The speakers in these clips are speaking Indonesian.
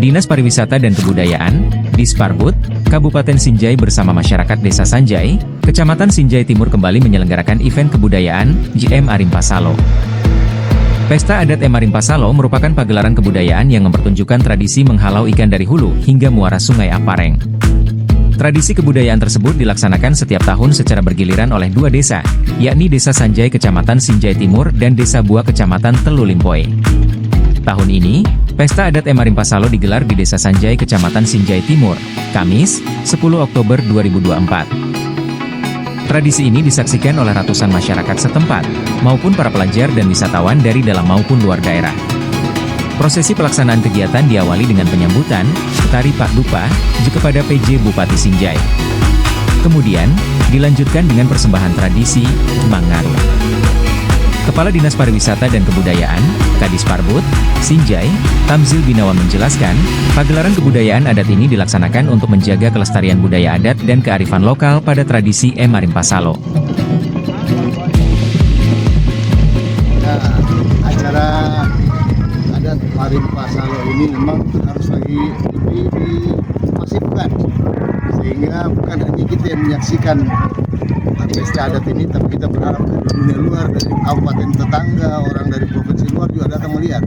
Dinas Pariwisata dan Kebudayaan, Disparbud, Kabupaten Sinjai bersama masyarakat Desa Sanjai, Kecamatan Sinjai Timur kembali menyelenggarakan event kebudayaan, JM Arimpa Salo. Pesta adat Arimpa Salo merupakan pagelaran kebudayaan yang mempertunjukkan tradisi menghalau ikan dari hulu hingga muara Sungai Apareng. Tradisi kebudayaan tersebut dilaksanakan setiap tahun secara bergiliran oleh dua desa, yakni Desa Sanjai Kecamatan Sinjai Timur dan Desa Bua Kecamatan Telu Limpoe. Tahun ini, Pesta Adat Arimpa Salo digelar di Desa Sanjai Kecamatan Sinjai Timur, Kamis, 10 Oktober 2024. Tradisi ini disaksikan oleh ratusan masyarakat setempat, maupun para pelajar dan wisatawan dari dalam maupun luar daerah. Prosesi pelaksanaan kegiatan diawali dengan penyambutan, tari Pak Dupa, kepada PJ Bupati Sinjai. Kemudian, dilanjutkan dengan persembahan tradisi, Mangaru. Kepala Dinas Pariwisata dan Kebudayaan, Kadisparbud, Sinjai, Tamzil Binawa menjelaskan, pagelaran kebudayaan adat ini dilaksanakan untuk menjaga kelestarian budaya adat dan kearifan lokal pada tradisi Arimpa Salo. Acara adat Arimpa Salo ini memang harus lagi dimasifkan, sehingga bukan hanya kita yang menyaksikan pesta adat ini, tapi kita berharap dari dunia luar, dari kabupaten tetangga, orang dari provinsi luar juga datang melihat.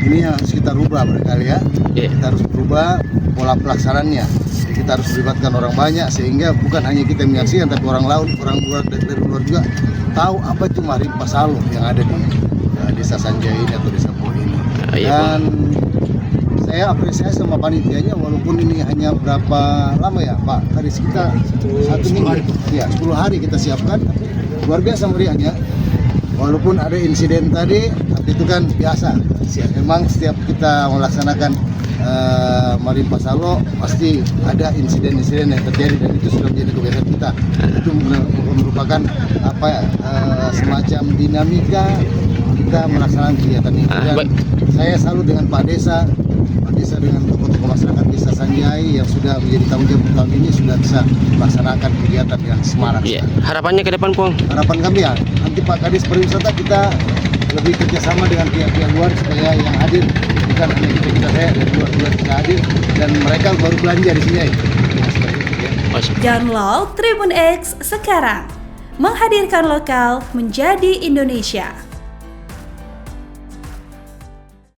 Ini yang harus kita rubah barangkali ya. Kita harus berubah pola pelaksanaannya. Jadi kita harus melibatkan orang banyak, sehingga bukan hanya kita menyaksikan, tapi orang lain, orang luar dari luar juga tahu apa itu Arimpa Salo yang ada di Desa Sanjai ini atau Desa Bua ini. Dan saya apresiasi sama panitianya, walaupun ini hanya berapa lama ya Pak? Hari kita 1 minggu, ya 10 hari kita siapkan, luar biasa meriahnya. Walaupun ada insiden tadi, tapi itu kan biasa. Memang setiap kita melaksanakan Arimpa Salo pasti ada insiden-insiden yang terjadi, dan itu sudah menjadi kebiasaan kita. Itu merupakan semacam dinamika kita melaksanakan kegiatan ini. Dan saya salut dengan Pak Desa dengan tokoh-tokoh masyarakat Desa Sanjai yang sudah menjadi tanggung jawab tahun ini, sudah bisa melaksanakan kegiatan dengan semarak. Harapannya ke depan, Pong? Harapan kami ya, nanti Pak Kadis Pariwisata kita lebih kerjasama dengan pihak-pihak luar supaya yang hadir bukan hanya kita saya dari luar juga bisa hadir, dan mereka baru belanja di sini. Download Tribun X sekarang, menghadirkan lokal menjadi Indonesia.